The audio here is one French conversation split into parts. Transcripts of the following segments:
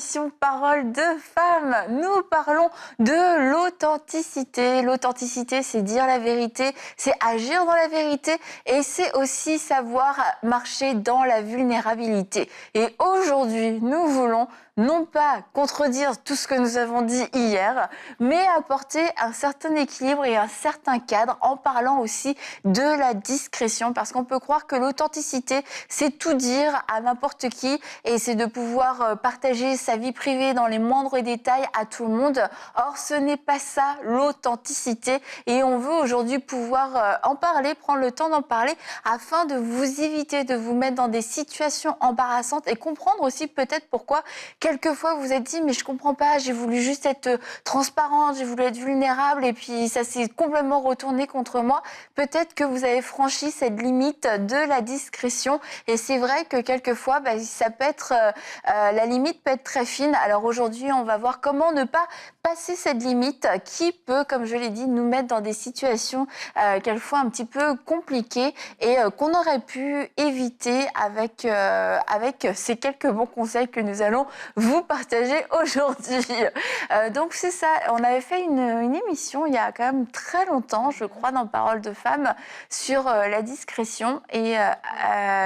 l'émission Parole de femmes. Nous parlons de l'authenticité. L'authenticité, c'est dire la vérité, c'est agir dans la vérité et c'est aussi savoir marcher dans la vulnérabilité. Et aujourd'hui, nous voulons non pas contredire tout ce que nous avons dit hier, mais apporter un certain équilibre et un certain cadre en parlant aussi de la discrétion, parce qu'on peut croire que l'authenticité, c'est tout dire à n'importe qui et c'est de pouvoir partager sa vie privée dans les moindres détails à tout le monde. Or, ce n'est pas ça l'authenticité et on veut aujourd'hui pouvoir en parler, prendre le temps d'en parler afin de vous éviter de vous mettre dans des situations embarrassantes et comprendre aussi peut-être pourquoi quelquefois vous êtes dit mais je comprends pas, j'ai voulu juste être transparente, j'ai voulu être vulnérable et puis ça s'est complètement retourné contre moi. Peut-être que vous avez franchi cette limite de la discrétion et c'est vrai que quelquefois ça peut être la limite peut être très fine. Alors aujourd'hui on va voir comment ne pas passer cette limite qui peut, comme je l'ai dit, nous mettre dans des situations quelquefois un petit peu compliquées et qu'on aurait pu éviter avec ces quelques bons conseils que nous allons vous partager aujourd'hui. Donc c'est ça, on avait fait une émission il y a quand même très longtemps, je crois, dans Parole de femmes, sur la discrétion et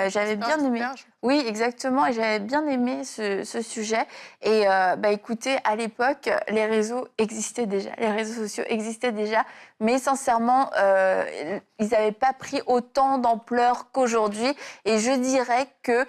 j'avais bien aimé. Oui, exactement, et j'avais bien aimé ce sujet. Et écoutez, à l'époque, les réseaux existaient déjà, les réseaux sociaux existaient déjà, mais sincèrement, ils n'avaient pas pris autant d'ampleur qu'aujourd'hui. Et je dirais que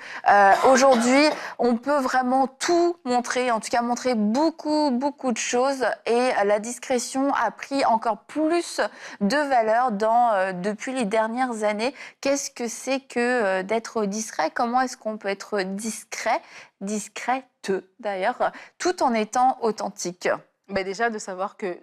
aujourd'hui, on peut vraiment tout montrer, en tout cas montrer beaucoup de choses. Et la discrétion a pris encore plus de valeur depuis les dernières années. Qu'est-ce que c'est que d'être discret? Comment est-ce qu'on peut être discret, discrète d'ailleurs, tout en étant authentique? Mais déjà, de savoir que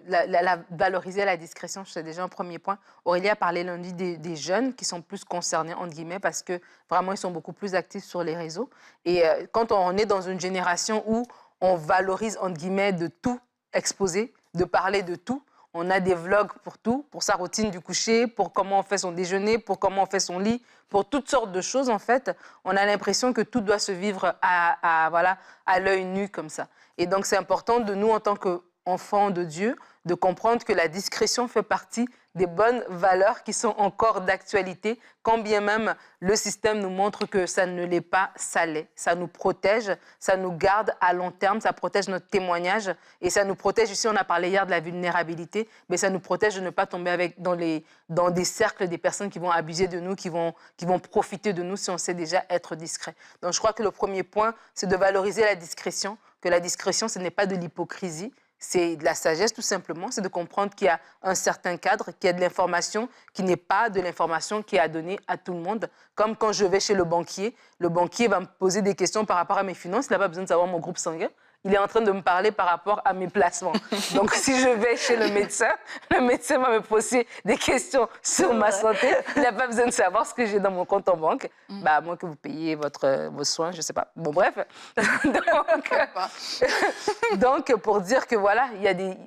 valoriser la discrétion, c'est déjà un premier point. Aurélie a parlé lundi des jeunes qui sont plus concernés, entre guillemets, parce que vraiment, ils sont beaucoup plus actifs sur les réseaux. Et quand on est dans une génération où on valorise, entre guillemets, de tout exposer, de parler de tout, on a des vlogs pour tout, pour sa routine du coucher, pour comment on fait son déjeuner, pour comment on fait son lit, pour toutes sortes de choses, en fait. On a l'impression que tout doit se vivre à l'œil nu comme ça. Et donc, c'est important de nous, en tant qu'enfants de Dieu, de comprendre que la discrétion fait partie des bonnes valeurs qui sont encore d'actualité, quand bien même le système nous montre que ça ne l'est pas, ça l'est. Ça nous protège, ça nous garde à long terme, ça protège notre témoignage et ça nous protège, ici on a parlé hier de la vulnérabilité, mais ça nous protège de ne pas tomber dans des cercles des personnes qui vont abuser de nous, qui vont profiter de nous si on sait déjà être discret. Donc je crois que le premier point, c'est de valoriser la discrétion, que la discrétion, ce n'est pas de l'hypocrisie, c'est de la sagesse tout simplement, c'est de comprendre qu'il y a un certain cadre, qu'il y a de l'information qui n'est pas de l'information qui est à donner à tout le monde. Comme quand je vais chez le banquier va me poser des questions par rapport à mes finances, il n'a pas besoin de savoir mon groupe sanguin. Il est en train de me parler par rapport à mes placements. Donc, si je vais chez le médecin va me poser des questions sur ma santé. Il n'a pas besoin de savoir ce que j'ai dans mon compte en banque. À moins que vous payiez vos soins, je ne sais pas. Bon, bref. Donc, pour dire que voilà,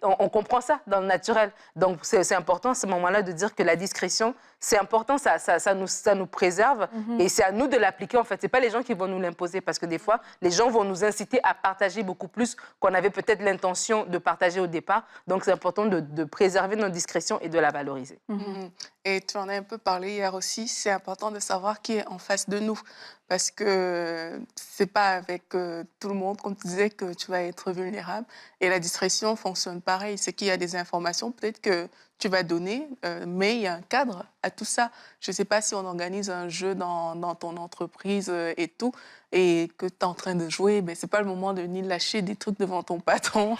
on comprend ça dans le naturel. Donc, c'est important à ce moment-là de dire que la discrétion, c'est important, ça nous préserve et c'est à nous de l'appliquer en fait. Ce n'est pas les gens qui vont nous l'imposer parce que des fois, les gens vont nous inciter à partager beaucoup plus qu'on avait peut-être l'intention de partager au départ. Donc, c'est important de préserver notre discrétion et de la valoriser. Et tu en as un peu parlé hier aussi, c'est important de savoir qui est en face de nous. Parce que c'est pas avec tout le monde, comme tu disais, que tu vas être vulnérable. Et la discrétion fonctionne pareil. C'est qu'il y a des informations, peut-être que tu vas donner, mais il y a un cadre à tout ça. Je ne sais pas si on organise un jeu dans ton entreprise et tout, et que tu es en train de jouer, ce n'est pas le moment de ni lâcher des trucs devant ton patron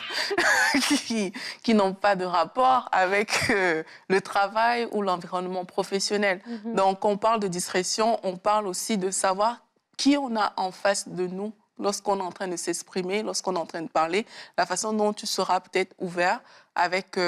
qui n'ont pas de rapport avec le travail ou l'environnement professionnel. Donc, quand on parle de discrétion, on parle aussi de savoir qui on a en face de nous lorsqu'on est en train de s'exprimer, lorsqu'on est en train de parler, la façon dont tu seras peut-être ouvert avec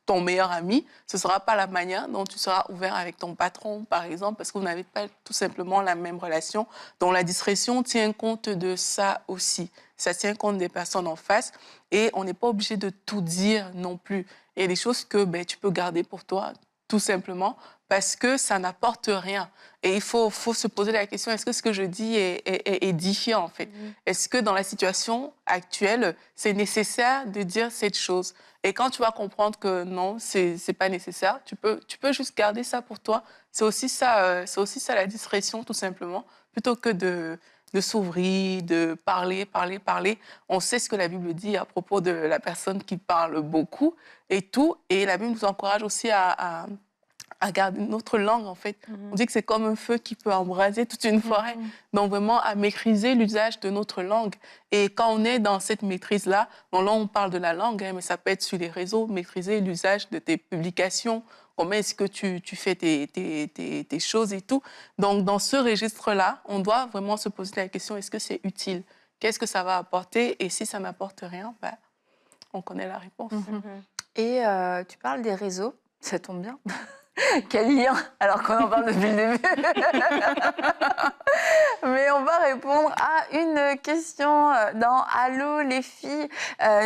ton meilleur ami, ce ne sera pas la manière dont tu seras ouvert avec ton patron, par exemple, parce que vous n'avez pas tout simplement la même relation. Donc, la discrétion tient compte de ça aussi. Ça tient compte des personnes en face et on n'est pas obligé de tout dire non plus. Il y a des choses que tu peux garder pour toi. tout simplement, parce que ça n'apporte rien. Et il faut se poser la question, est-ce que ce que je dis est édifiant, en fait? Est-ce que dans la situation actuelle, c'est nécessaire de dire cette chose? Et quand tu vas comprendre que non, c'est pas nécessaire, tu peux juste garder ça pour toi. C'est aussi ça la discrétion, tout simplement, plutôt que de s'ouvrir, de parler. On sait ce que la Bible dit à propos de la personne qui parle beaucoup et tout. Et la Bible nous encourage aussi à garder notre langue, en fait. On dit que c'est comme un feu qui peut embraser toute une forêt. Donc, vraiment, à maîtriser l'usage de notre langue. Et quand on est dans cette maîtrise-là, bon, là, on parle de la langue, hein, mais ça peut être sur les réseaux, maîtriser l'usage de tes publications, comment est-ce que tu fais tes choses et tout. Donc, dans ce registre-là, on doit vraiment se poser la question, est-ce que c'est utile? Qu'est-ce que ça va apporter? Et si ça n'apporte rien, ben, on connaît la réponse. Et tu parles des réseaux, ça tombe bien. Quel lien, alors qu'on en parle depuis le début. Mais on va répondre à une question dans Allô les filles.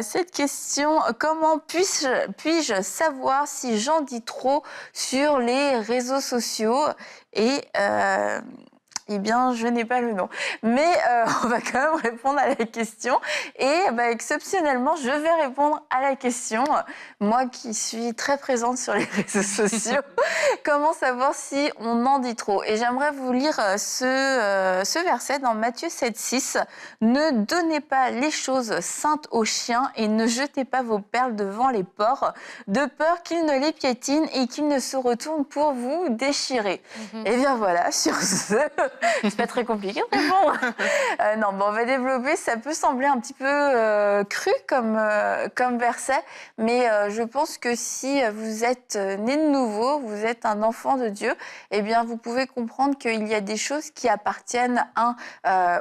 Cette question, comment puis-je savoir si j'en dis trop sur les réseaux sociaux? Et eh bien, je n'ai pas le nom. Mais on va quand même répondre à la question. Et exceptionnellement, je vais répondre à la question. Moi qui suis très présente sur les réseaux sociaux, comment savoir si on en dit trop? Et j'aimerais vous lire ce verset dans Matthieu 7,6. Ne donnez pas les choses saintes aux chiens et ne jetez pas vos perles devant les porcs, de peur qu'ils ne les piétinent et qu'ils ne se retournent pour vous déchirer. Et bien voilà, sur ce... C'est pas très compliqué de répondre. Non, on va développer. Ça peut sembler un petit peu cru comme verset, mais je pense que si vous êtes né de nouveau, vous êtes un enfant de Dieu, eh bien, vous pouvez comprendre qu'il y a des choses qui appartiennent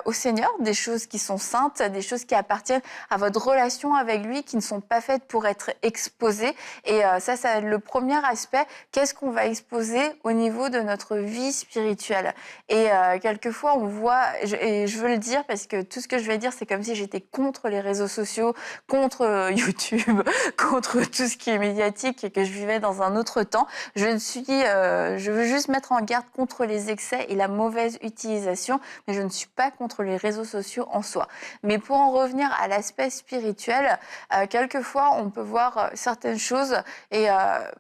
au Seigneur, des choses qui sont saintes, des choses qui appartiennent à votre relation avec lui, qui ne sont pas faites pour être exposées. Et ça va être le premier aspect. Qu'est-ce qu'on va exposer au niveau de notre vie spirituelle? Et quelquefois, on voit, et je veux le dire parce que tout ce que je vais dire, c'est comme si j'étais contre les réseaux sociaux, contre YouTube, contre tout ce qui est médiatique et que je vivais dans un autre temps. Je veux juste mettre en garde contre les excès et la mauvaise utilisation, mais je ne suis pas contre les réseaux sociaux en soi. Mais pour en revenir à l'aspect spirituel, quelquefois, on peut voir certaines choses et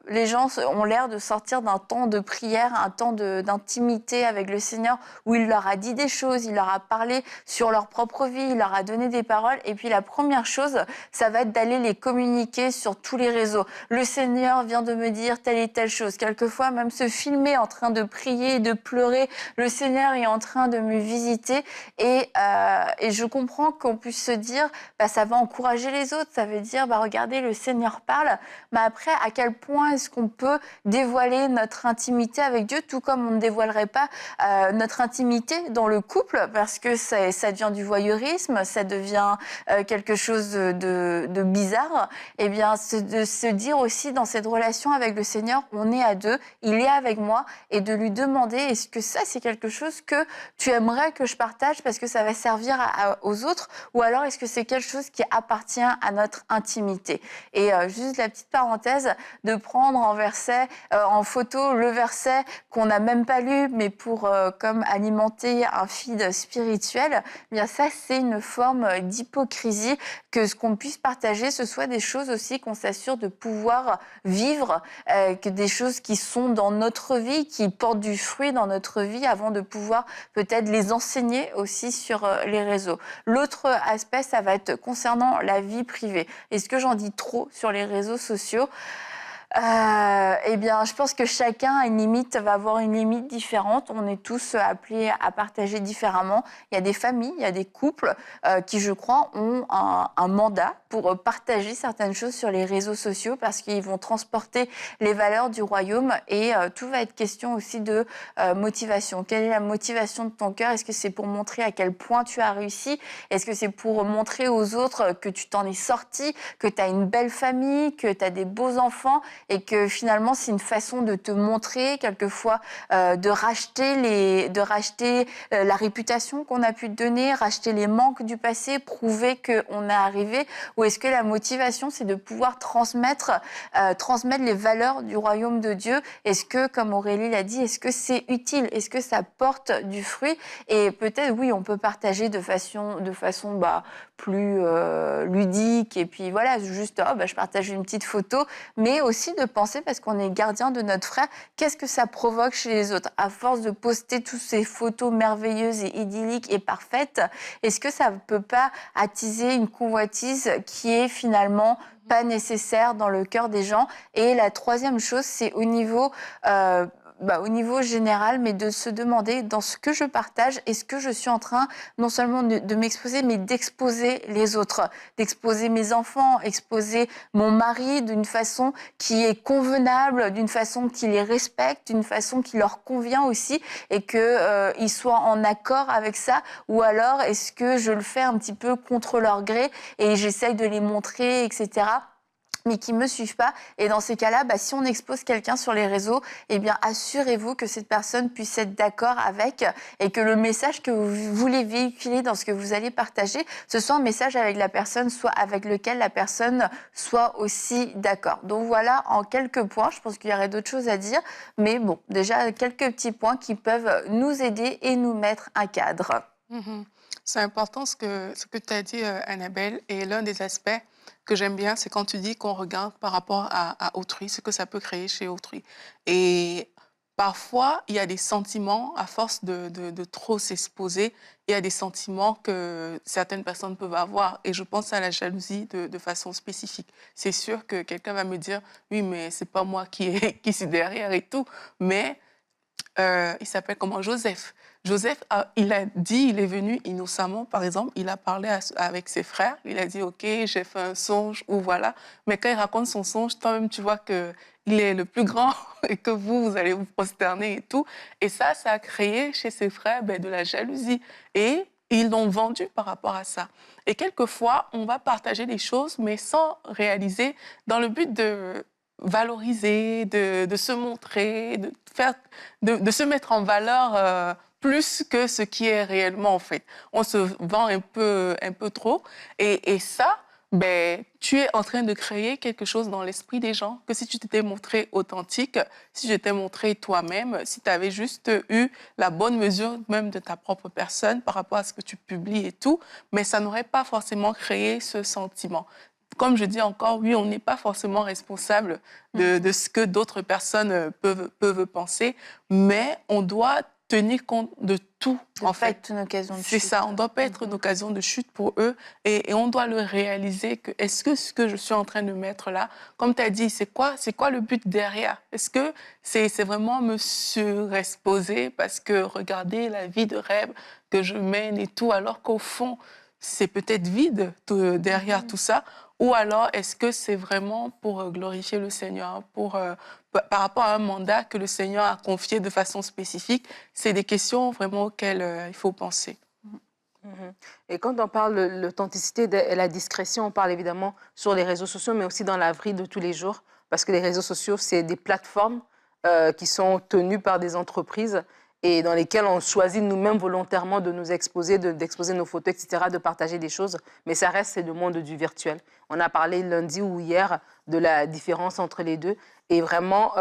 les gens ont l'air de sortir d'un temps de prière, un temps d'intimité avec le Seigneur, où il leur a dit des choses, il leur a parlé sur leur propre vie, il leur a donné des paroles. Et puis la première chose, ça va être d'aller les communiquer sur tous les réseaux. Le Seigneur vient de me dire telle et telle chose. Quelquefois, même se filmer en train de prier et de pleurer. Le Seigneur est en train de me visiter. Et je comprends qu'on puisse se dire, ça va encourager les autres. Ça veut dire, regardez, le Seigneur parle. Mais après, à quel point est-ce qu'on peut dévoiler notre intimité avec Dieu, tout comme on ne dévoilerait pas notre intimité dans le couple, parce que ça devient du voyeurisme, ça devient quelque chose de bizarre. Eh bien, de se dire aussi dans cette relation avec le Seigneur, on est à deux, il est avec moi, et de lui demander, est-ce que ça, c'est quelque chose que tu aimerais que je partage parce que ça va servir aux autres, ou alors est-ce que c'est quelque chose qui appartient à notre intimité? Et juste la petite parenthèse, de prendre en photo le verset qu'on n'a même pas lu, mais pour comme alimenter un feed spirituel, eh bien ça, c'est une forme d'hypocrisie, que ce qu'on puisse partager, ce soit des choses aussi qu'on s'assure de pouvoir vivre, que des choses qui sont dans notre vie, qui portent du fruit dans notre vie, avant de pouvoir peut-être les enseigner aussi sur les réseaux. L'autre aspect, ça va être concernant la vie privée. Est-ce que j'en dis trop sur les réseaux sociaux? Eh bien, je pense que chacun a une limite, va avoir une limite différente. On est tous appelés à partager différemment. Il y a des familles, il y a des couples qui, je crois, ont un mandat pour partager certaines choses sur les réseaux sociaux parce qu'ils vont transporter les valeurs du royaume et tout va être question aussi de motivation. Quelle est la motivation de ton cœur? Est-ce que c'est pour montrer à quel point tu as réussi? Est-ce que c'est pour montrer aux autres que tu t'en es sorti, que tu as une belle famille, que tu as des beaux enfants? et que finalement c'est une façon de te montrer, quelquefois de racheter la réputation qu'on a pu te donner, racheter les manques du passé, prouver qu'on est arrivé, ou est-ce que la motivation c'est de pouvoir transmettre les valeurs du royaume de Dieu? Est-ce que, comme Aurélie l'a dit, est-ce que c'est utile? Est-ce que ça porte du fruit? Et peut-être, oui, on peut partager de façon plus ludique, et puis voilà, juste, je partage une petite photo, mais aussi de penser, parce qu'on est gardien de notre frère, qu'est-ce que ça provoque chez les autres? À force de poster toutes ces photos merveilleuses et idylliques et parfaites, est-ce que ça ne peut pas attiser une convoitise qui est finalement pas nécessaire dans le cœur des gens? Et la troisième chose, c'est au niveau général, mais de se demander, dans ce que je partage, est-ce que je suis en train non seulement de m'exposer, mais d'exposer les autres, d'exposer mes enfants, exposer mon mari d'une façon qui est convenable, d'une façon qui les respecte, d'une façon qui leur convient aussi, et qu'ils soient en accord avec ça, ou alors est-ce que je le fais un petit peu contre leur gré et j'essaye de les montrer, etc., mais qui ne me suivent pas. Et dans ces cas-là, si on expose quelqu'un sur les réseaux, eh bien, assurez-vous que cette personne puisse être d'accord avec, et que le message que vous voulez véhiculer dans ce que vous allez partager, ce soit un message avec la personne, soit avec lequel la personne soit aussi d'accord. Donc voilà, en quelques points, je pense qu'il y aurait d'autres choses à dire, mais bon, déjà quelques petits points qui peuvent nous aider et nous mettre un cadre. C'est important ce que tu as dit, Annabelle, et l'un des aspects que j'aime bien, c'est quand tu dis qu'on regarde par rapport à autrui, ce que ça peut créer chez autrui. Et parfois, il y a des sentiments, à force de trop s'exposer, il y a des sentiments que certaines personnes peuvent avoir. Et je pense à la jalousie de façon spécifique. C'est sûr que quelqu'un va me dire, oui, mais c'est pas moi qui suis derrière et tout. Mais il s'appelle comment? Joseph. Joseph, il a dit, il est venu innocemment, par exemple, il a parlé avec ses frères, il a dit, OK, j'ai fait un songe, ou voilà. Mais quand il raconte son songe, toi-même, tu vois qu'il est le plus grand et que vous allez vous prosterner et tout. Et ça a créé chez ses frères de la jalousie. Et ils l'ont vendu par rapport à ça. Et quelquefois, on va partager des choses, mais sans réaliser, dans le but de valoriser, de se montrer, de se mettre en valeur plus que ce qui est réellement en fait. On se vend un peu trop, et ça, tu es en train de créer quelque chose dans l'esprit des gens, que si tu t'étais montré authentique, si tu t'étais montré toi-même, si tu avais juste eu la bonne mesure même de ta propre personne par rapport à ce que tu publies et tout, mais ça n'aurait pas forcément créé ce sentiment. Comme je dis encore, oui, on n'est pas forcément responsable de ce que d'autres personnes peuvent penser, mais on doit tenir compte de tout, en fait. Être une occasion de chute. C'est ça, on ne doit pas être une occasion de chute pour eux, et on doit le réaliser que est-ce que ce que je suis en train de mettre là, comme tu as dit, c'est quoi le but derrière? Est-ce que c'est vraiment me surexposer parce que regardez la vie de rêve que je mène et tout, alors qu'au fond, c'est peut-être vide derrière tout ça? Ou alors, est-ce que c'est vraiment pour glorifier le Seigneur, par rapport à un mandat que le Seigneur a confié de façon spécifique? C'est des questions vraiment auxquelles il faut penser. Et quand on parle de l'authenticité et la discrétion, on parle évidemment sur les réseaux sociaux, mais aussi dans la vie de tous les jours, parce que les réseaux sociaux, c'est des plateformes qui sont tenues par des entreprises et dans lesquelles on choisit nous-mêmes volontairement de nous exposer, d'exposer nos photos, etc., de partager des choses. Mais ça reste, c'est le monde du virtuel. On a parlé lundi ou hier de la différence entre les deux, et vraiment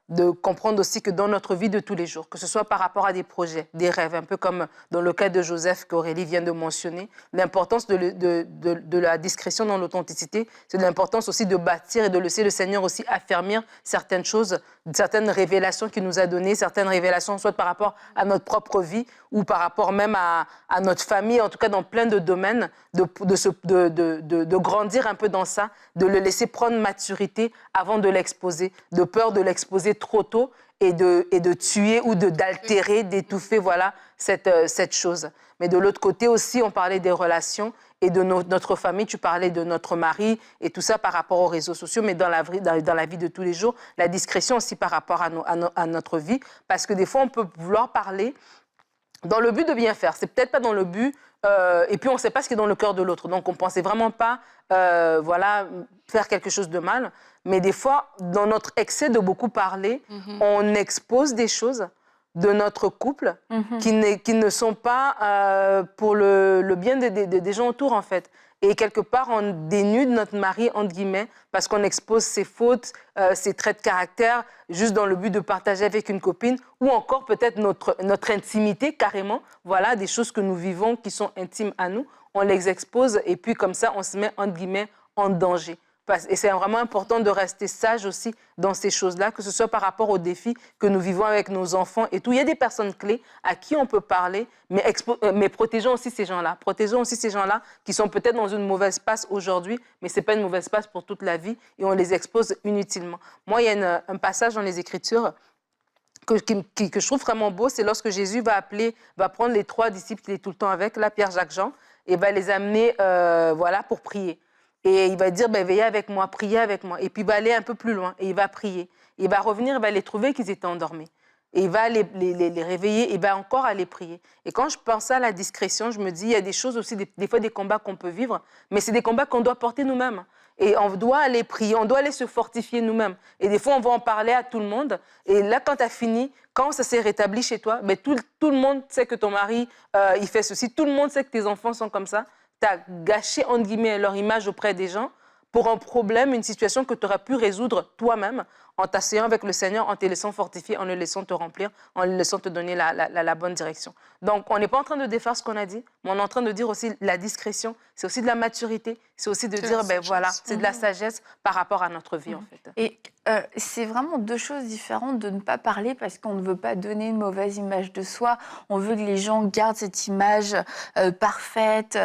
de comprendre aussi que dans notre vie de tous les jours, que ce soit par rapport à des projets, des rêves, un peu comme dans le cas de Joseph qu'Aurélie vient de mentionner, l'importance de la discrétion dans l'authenticité, c'est l'importance aussi de bâtir et de laisser le Seigneur aussi affermir certaines choses, certaines révélations qu'il nous a données, certaines révélations soit par rapport à notre propre vie ou par rapport même à notre famille, en tout cas dans plein de domaines, de grandir un peu dans ça, de le laisser prendre maturité avant de l'exposer, de peur de l'exposer trop tôt et de tuer ou d'altérer, d'étouffer, voilà, cette chose. Mais de l'autre côté aussi, on parlait des relations et de notre famille, tu parlais de notre mari et tout ça par rapport aux réseaux sociaux, mais dans la vie de tous les jours, la discrétion aussi par rapport à notre vie, parce que des fois, on peut vouloir parler dans le but de bien faire. C'est peut-être pas dans le but et puis on ne sait pas ce qui est dans le cœur de l'autre. Donc on ne pensait vraiment pas voilà, faire quelque chose de mal. Mais des fois, dans notre excès de beaucoup parler, on expose des choses de notre couple qui ne sont pas pour le bien des gens autour, en fait. Et quelque part, on dénude notre mari, entre guillemets, parce qu'on expose ses fautes, ses traits de caractère, juste dans le but de partager avec une copine, ou encore peut-être notre intimité, carrément. Voilà, des choses que nous vivons qui sont intimes à nous. On les expose et puis comme ça, on se met, entre guillemets, en danger. Et c'est vraiment important de rester sage aussi dans ces choses-là, que ce soit par rapport aux défis que nous vivons avec nos enfants et tout. Il y a des personnes clés à qui on peut parler, mais protégeons aussi ces gens-là. Protégeons aussi ces gens-là qui sont peut-être dans une mauvaise passe aujourd'hui, mais ce n'est pas une mauvaise passe pour toute la vie et on les expose inutilement. Moi, il y a un passage dans les Écritures que je trouve vraiment beau, c'est lorsque Jésus va prendre les 3 disciples qu'il est tout le temps avec, là, Pierre, Jacques, Jean, et va les amener voilà, pour prier. Et il va dire, veillez avec moi, priez avec moi. Et puis il va aller un peu plus loin et il va prier. Il va revenir, il va les trouver qu'ils étaient endormis. Et il va les réveiller, il va encore aller prier. Et quand je pense à la discrétion, je me dis, il y a des choses aussi, des fois des combats qu'on peut vivre, mais c'est des combats qu'on doit porter nous-mêmes. Et on doit aller prier, on doit aller se fortifier nous-mêmes. Et des fois, on va en parler à tout le monde. Et là, quand tu as fini, quand ça s'est rétabli chez toi, ben, tout le monde sait que ton mari, il fait ceci. Tout le monde sait que tes enfants sont comme ça. Tu as gâché, entre guillemets, leur image auprès des gens pour un problème, une situation que tu aurais pu résoudre toi-même en t'asseyant avec le Seigneur, en te laissant fortifier, en le laissant te remplir, en le laissant te donner la bonne direction. Donc, on n'est pas en train de défaire ce qu'on a dit, mais on est en train de dire aussi la discrétion, c'est aussi de la maturité, c'est aussi de dire, ben voilà, c'est de la sagesse par rapport à notre vie, en fait. Et c'est vraiment 2 choses différentes de ne pas parler parce qu'on ne veut pas donner une mauvaise image de soi. On veut que les gens gardent cette image parfaite,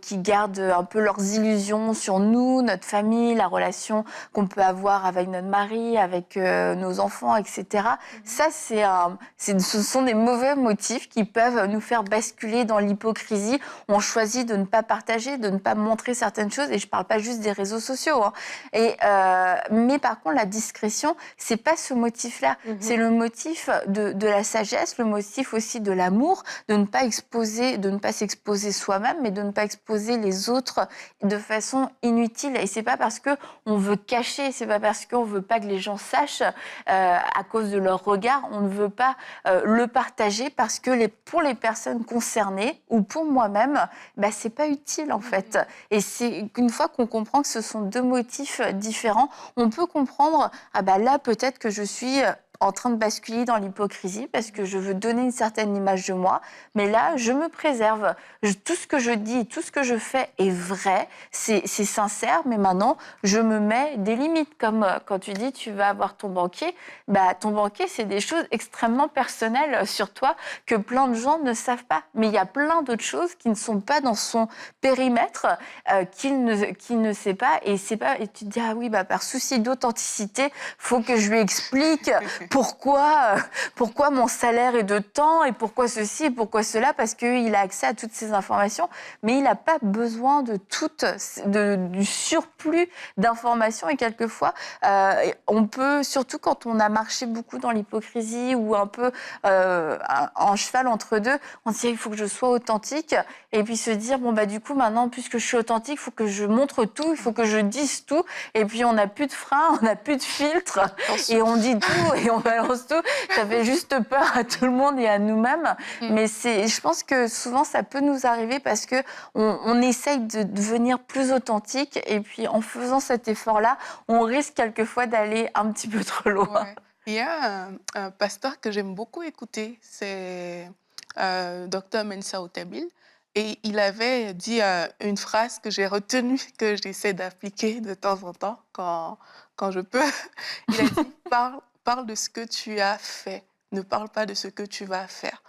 qui gardent un peu leurs illusions sur nous, notre famille, la relation qu'on peut avoir avec notre mari, avec nos enfants, etc. Ça, ce sont des mauvais motifs qui peuvent nous faire basculer dans l'hypocrisie. On choisit de ne pas partager, de ne pas montrer certaines choses. Et je ne parle pas juste des réseaux sociaux. Hein. Mais par contre, la discrétion, c'est pas ce motif-là. C'est le motif de la sagesse, le motif aussi de l'amour, de ne pas s'exposer soi-même, mais de ne pas exposer les autres de façon inutile. Et c'est pas parce que on veut cacher, c'est pas parce qu'on veut pas que les gens sachent à cause de leur regard, on ne veut pas le partager parce que pour les personnes concernées ou pour moi-même, bah, c'est pas utile en fait. Et c'est qu'une fois qu'on comprend que ce sont 2 motifs différents, on peut comprendre ah bah là peut-être que je suis en train de basculer dans l'hypocrisie parce que je veux donner une certaine image de moi, mais là, je me préserve. Tout ce que je dis, tout ce que je fais est vrai, c'est sincère, mais maintenant, je me mets des limites. Comme quand tu dis, tu vas avoir ton banquier, bah, ton banquier, c'est des choses extrêmement personnelles sur toi que plein de gens ne savent pas. Mais il y a plein d'autres choses qui ne sont pas dans son périmètre, qu'il ne sait pas. Et tu te dis, ah oui, bah, par souci d'authenticité, faut que je lui explique pourquoi mon salaire est de temps et pourquoi ceci et pourquoi cela, parce qu'il a accès à toutes ces informations, mais il n'a pas besoin du surplus d'informations. Et quelquefois, on peut, surtout quand on a marché beaucoup dans l'hypocrisie ou un peu en cheval entre deux, on se dit il faut que je sois authentique et puis se dire bon bah du coup maintenant puisque je suis authentique, il faut que je montre tout, il faut que je dise tout et puis on n'a plus de frein, on n'a plus de filtre et on dit tout et on balance tout. Ça fait juste peur à tout le monde et à nous-mêmes. Mais je pense que souvent ça peut nous arriver parce que on essaye de devenir plus authentique et puis en faisant cet effort-là, on risque quelquefois d'aller un petit peu trop loin. Ouais. Il y a un pasteur que j'aime beaucoup écouter, c'est Dr Mensa Otabil. Et il avait dit une phrase que j'ai retenue, que j'essaie d'appliquer de temps en temps quand je peux. Il a dit parle de ce que tu as fait, ne parle pas de ce que tu vas faire.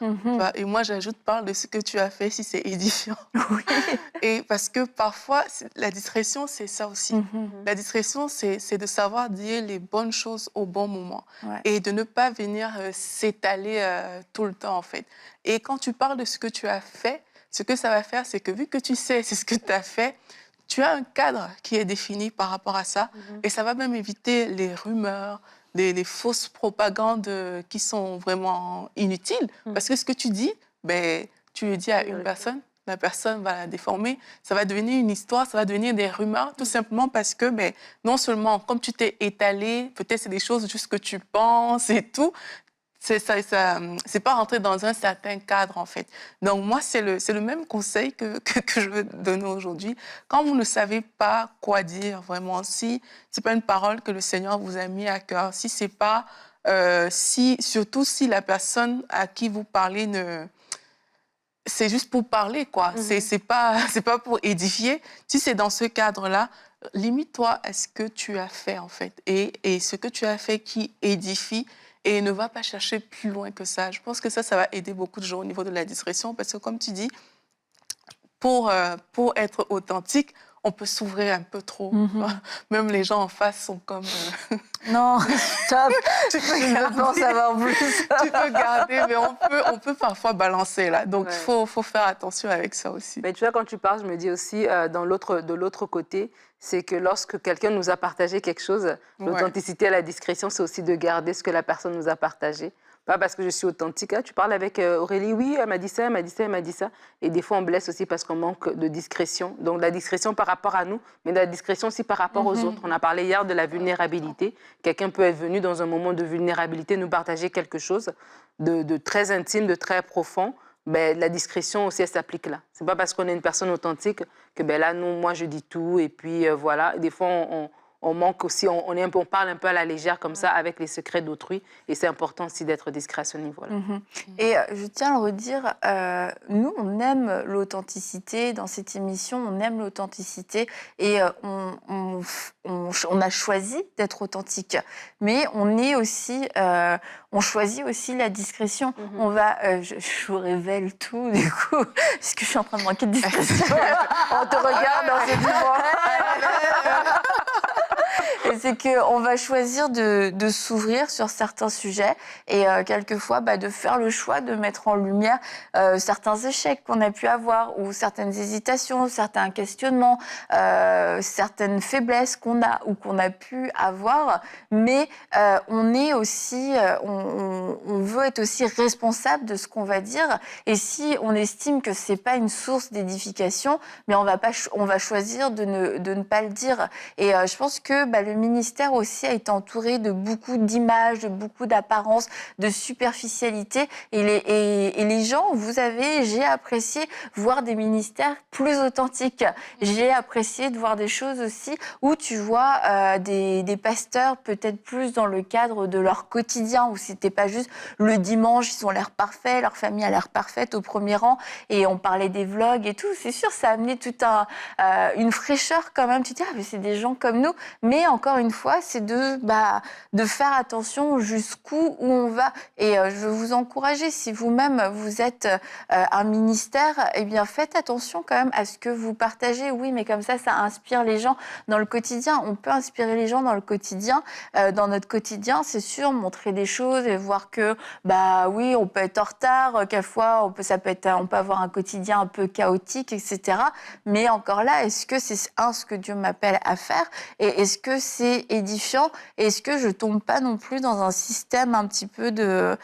Et moi, j'ajoute parle de ce que tu as fait si c'est édifiant. Oui. Et parce que parfois, la discrétion, c'est ça aussi. La discrétion, c'est de savoir dire les bonnes choses au bon moment et de ne pas venir s'étaler tout le temps, en fait. Et quand tu parles de ce que tu as fait, ce que ça va faire, c'est que vu que tu sais c'est ce que tu as fait, tu as un cadre qui est défini par rapport à ça. Et ça va même éviter les rumeurs, les fausses propagandes qui sont vraiment inutiles. Parce que ce que tu dis, ben, tu le dis à une personne la personne va la déformer, ça va devenir une histoire, ça va devenir des rumeurs, tout simplement parce que non seulement, comme tu t'es étalé, peut-être c'est des choses juste que tu penses et tout, c'est pas rentrer dans un certain cadre, en fait. Donc, moi, c'est le même conseil que je veux donner aujourd'hui. Quand vous ne savez pas quoi dire, vraiment, si c'est pas une parole que le Seigneur vous a mis à cœur, si c'est pas... surtout si la personne à qui vous parlez c'est juste pour parler, quoi. C'est pas pour édifier. Si c'est dans ce cadre-là, limite-toi à ce que tu as fait, en fait. Et ce que tu as fait qui édifie, et ne va pas chercher plus loin que ça. Je pense que ça va aider beaucoup de gens au niveau de la discrétion, parce que comme tu dis, pour être authentique, on peut s'ouvrir un peu trop. Même les gens en face sont comme... Non, stop. Je veux pas en savoir plus. Tu peux garder, mais on peut parfois balancer, là. Donc, il faut faire attention avec ça aussi. Mais tu vois, quand tu parles, je me dis aussi, de l'autre côté, c'est que lorsque quelqu'un nous a partagé quelque chose, l'authenticité et la discrétion, c'est aussi de garder ce que la personne nous a partagé. Pas parce que je suis authentique. Tu parles avec Aurélie, oui, elle m'a dit ça, elle m'a dit ça, elle m'a dit ça. Et des fois, on blesse aussi parce qu'on manque de discrétion. Donc, la discrétion par rapport à nous, mais la discrétion aussi par rapport aux autres. On a parlé hier de la vulnérabilité. Quelqu'un peut être venu dans un moment de vulnérabilité, nous partager quelque chose de très intime, de très profond. La discrétion aussi, elle s'applique là. C'est pas parce qu'on est une personne authentique que là, moi, je dis tout. Et puis, voilà. Des fois, on manque aussi, on parle un peu à la légère comme ça avec les secrets d'autrui. Et c'est important aussi d'être discret à ce niveau-là. Et je tiens à le redire, nous, on aime l'authenticité. Dans cette émission, on aime l'authenticité. Et on a choisi d'être authentique. Mais on choisit aussi la discrétion. On va, je vous révèle tout, du coup, parce que je suis en train de manquer de discrétion. On te regarde, on se dit, et c'est qu'on va choisir de s'ouvrir sur certains sujets et quelquefois de faire le choix de mettre en lumière certains échecs qu'on a pu avoir ou certaines hésitations, certains questionnements, certaines faiblesses qu'on a ou qu'on a pu avoir. Mais on est aussi, on veut être aussi responsable de ce qu'on va dire. Et si on estime que c'est pas une source d'édification, mais on va choisir de ne pas le dire. Et je pense que le ministère aussi a été entouré de beaucoup d'images, de beaucoup d'apparences, de superficialité. Et les gens, j'ai apprécié voir des ministères plus authentiques. J'ai apprécié de voir des choses aussi où tu vois des pasteurs peut-être plus dans le cadre de leur quotidien, où c'était pas juste le dimanche, ils ont l'air parfaits, leur famille a l'air parfaite au premier rang, et on parlait des vlogs et tout. C'est sûr, ça a amené toute une fraîcheur quand même. Tu te dis, mais c'est des gens comme nous. Mais encore une fois, c'est de faire attention jusqu'où on va. Et je veux vous encourager, si vous-même vous êtes un ministère, eh bien faites attention quand même à ce que vous partagez. Oui, mais comme ça inspire les gens dans le quotidien. On peut inspirer les gens dans le quotidien. Dans notre quotidien, c'est sûr, montrer des choses et voir que, oui, on peut être en retard. Quelquefois, on peut avoir un quotidien un peu chaotique, etc. Mais encore là, est-ce que c'est ce que Dieu m'appelle à faire? Et est-ce que c'est édifiant? Et est-ce que je tombe pas non plus dans un système un petit peu de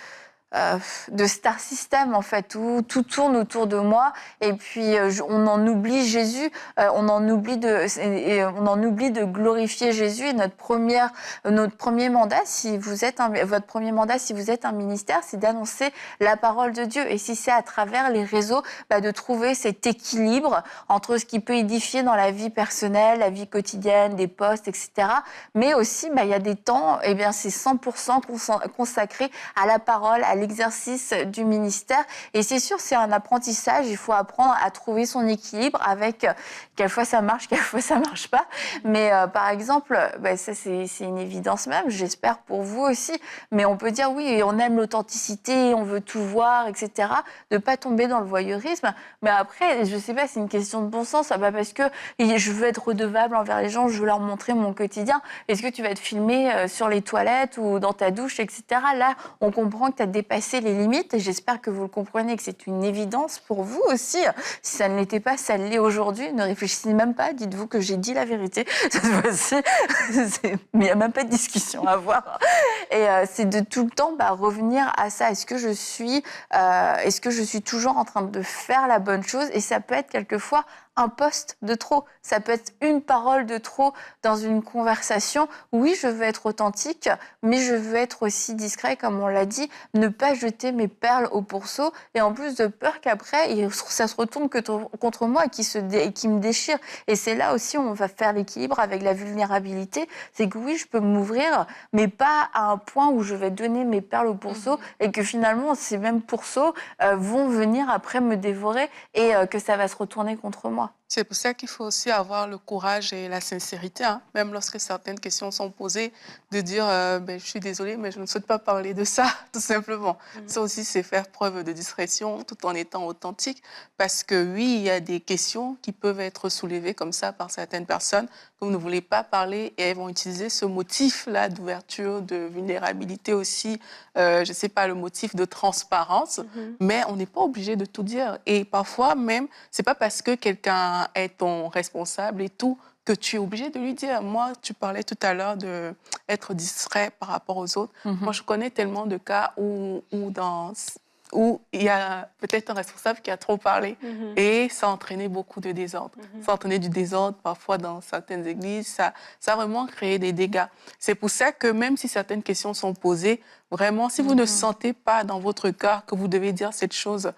star system, en fait, où tout tourne autour de moi et puis on en oublie Jésus, on en oublie de glorifier Jésus. Et notre premier mandat, votre premier mandat, si vous êtes un ministère, c'est d'annoncer la parole de Dieu. Et si c'est à travers les réseaux, de trouver cet équilibre entre ce qui peut édifier dans la vie personnelle, la vie quotidienne, des posts, etc. Mais aussi, il y a des temps, c'est 100% consacré à la parole, à l'exercice du ministère. Et c'est sûr, c'est un apprentissage. Il faut apprendre à trouver son équilibre avec, quelquefois ça marche, quelquefois ça marche pas. Mais par exemple, ça c'est une évidence même, j'espère pour vous aussi. Mais on peut dire oui, on aime l'authenticité, on veut tout voir, etc. De pas tomber dans le voyeurisme. Mais après, je sais pas, c'est une question de bon sens. Pas parce que je veux être redevable envers les gens, je veux leur montrer mon quotidien. Est-ce que tu vas te filmer sur les toilettes ou dans ta douche, etc. Là, on comprend que tu as dépasser les limites. Et j'espère que vous le comprenez, que c'est une évidence pour vous aussi. Si ça ne l'était pas, ça l'est aujourd'hui. Ne réfléchissez même pas. Dites-vous que j'ai dit la vérité. Cette fois-ci, mais il n'y a même pas de discussion à avoir. Et c'est de tout le temps revenir à ça. Est-ce que je suis toujours en train de faire la bonne chose? Et ça peut être quelquefois un poste de trop. Ça peut être une parole de trop dans une conversation. Oui, je veux être authentique, mais je veux être aussi discret, comme on l'a dit, ne pas jeter mes perles au pourceau. Et en plus de peur qu'après, ça se retourne contre moi et qui me déchire. Et c'est là aussi où on va faire l'équilibre avec la vulnérabilité. C'est que oui, je peux m'ouvrir, mais pas à un point où je vais donner mes perles au pourceau et que finalement, ces mêmes pourceaux vont venir après me dévorer et que ça va se retourner contre moi. C'est pour ça qu'il faut aussi avoir le courage et la sincérité, hein, même lorsque certaines questions sont posées, de dire je suis désolée, mais je ne souhaite pas parler de ça, tout simplement. Ça aussi, c'est faire preuve de discrétion tout en étant authentique, parce que oui, il y a des questions qui peuvent être soulevées comme ça par certaines personnes que vous ne voulez pas parler et elles vont utiliser ce motif-là d'ouverture, de vulnérabilité aussi, je ne sais pas, le motif de transparence, mais on n'est pas obligé de tout dire. Et parfois même, c'est pas parce que quelqu'un est ton responsable et tout que tu es obligé de lui dire. Moi, tu parlais tout à l'heure d'être discret par rapport aux autres. Moi, je connais tellement de cas où il y a peut-être un responsable qui a trop parlé et ça a entraîné beaucoup de désordre. Ça a entraîné du désordre parfois dans certaines églises. Ça a vraiment créé des dégâts. C'est pour ça que même si certaines questions sont posées, vraiment, si vous ne sentez pas dans votre cœur que vous devez dire cette chose,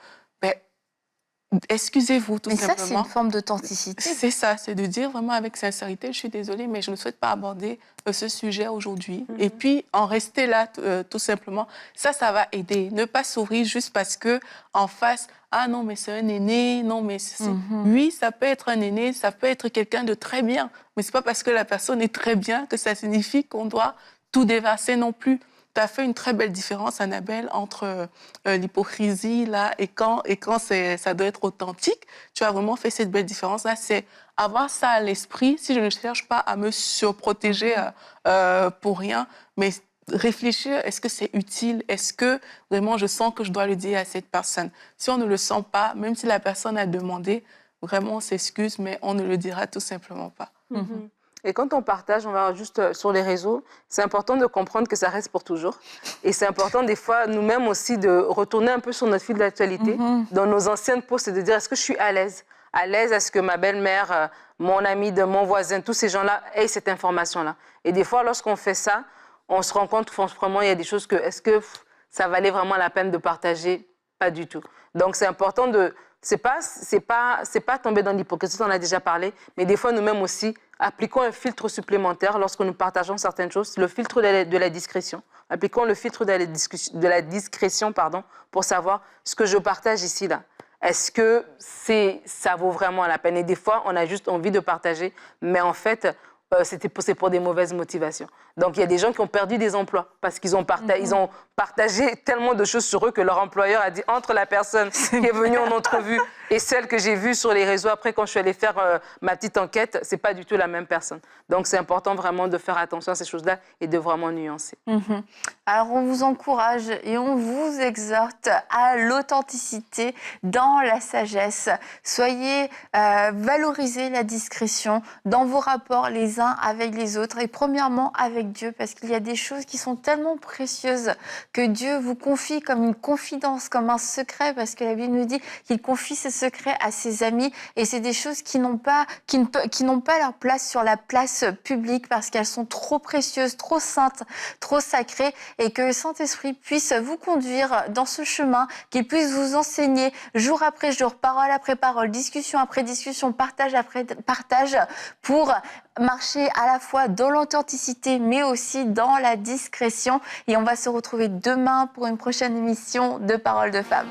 excusez-vous, tout simplement. Mais ça, c'est une forme d'authenticité. C'est ça, c'est de dire vraiment avec sincérité, je suis désolée, mais je ne souhaite pas aborder ce sujet aujourd'hui. Et puis, en rester là, tout simplement, ça va aider. Ne pas sourire juste parce que en face, ah non, mais c'est un aîné, non, mais oui, ça peut être un aîné, ça peut être quelqu'un de très bien, mais c'est pas parce que la personne est très bien que ça signifie qu'on doit tout déverser non plus. Tu as fait une très belle différence, Annabelle, entre l'hypocrisie là, et quand ça doit être authentique. Tu as vraiment fait cette belle différence-là. C'est avoir ça à l'esprit, si je ne cherche pas à me surprotéger pour rien, mais réfléchir, est-ce que c'est utile? Est-ce que vraiment je sens que je dois le dire à cette personne? Si on ne le sent pas, même si la personne a demandé, vraiment on s'excuse, mais on ne le dira tout simplement pas. Et quand on partage, on va juste sur les réseaux, c'est important de comprendre que ça reste pour toujours. Et c'est important des fois, nous-mêmes aussi, de retourner un peu sur notre fil d'actualité, dans nos anciennes posts, et de dire, est-ce que je suis à l'aise? À l'aise, est-ce que ma belle-mère, mon ami, mon voisin, tous ces gens-là aient cette information-là? Et des fois, lorsqu'on fait ça, on se rend compte, vraiment, il y a des choses que, est-ce que ça valait vraiment la peine de partager? Pas du tout. Donc, c'est important de... C'est pas tomber dans l'hypocrisie, on en a déjà parlé, mais des fois, nous-mêmes aussi, appliquons un filtre supplémentaire lorsque nous partageons certaines choses, le filtre de la discrétion. Appliquons le filtre de la discrétion, pour savoir ce que je partage ici, là. Est-ce que ça vaut vraiment la peine? Et des fois, on a juste envie de partager, mais en fait, c'est pour des mauvaises motivations. Donc, il y a des gens qui ont perdu des emplois parce qu'ils ont partagé tellement de choses sur eux que leur employeur a dit, entre la personne qui est venue en entrevue et celle que j'ai vue sur les réseaux après quand je suis allée faire ma petite enquête, c'est pas du tout la même personne. Donc, c'est important vraiment de faire attention à ces choses-là et de vraiment nuancer. Alors, on vous encourage et on vous exhorte à l'authenticité dans la sagesse. Valorisez la discrétion dans vos rapports les uns avec les autres et premièrement avec Dieu, parce qu'il y a des choses qui sont tellement précieuses que Dieu vous confie comme une confidence, comme un secret, parce que la Bible nous dit qu'il confie ses secrets à ses amis et c'est des choses qui n'ont pas leur place sur la place publique parce qu'elles sont trop précieuses, trop saintes, trop sacrées et que le Saint-Esprit puisse vous conduire dans ce chemin, qu'il puisse vous enseigner jour après jour, parole après parole, discussion après discussion, partage après partage pour marcher à la fois dans l'authenticité mais aussi dans la discrétion. Et on va se retrouver demain pour une prochaine émission de Paroles de Femmes.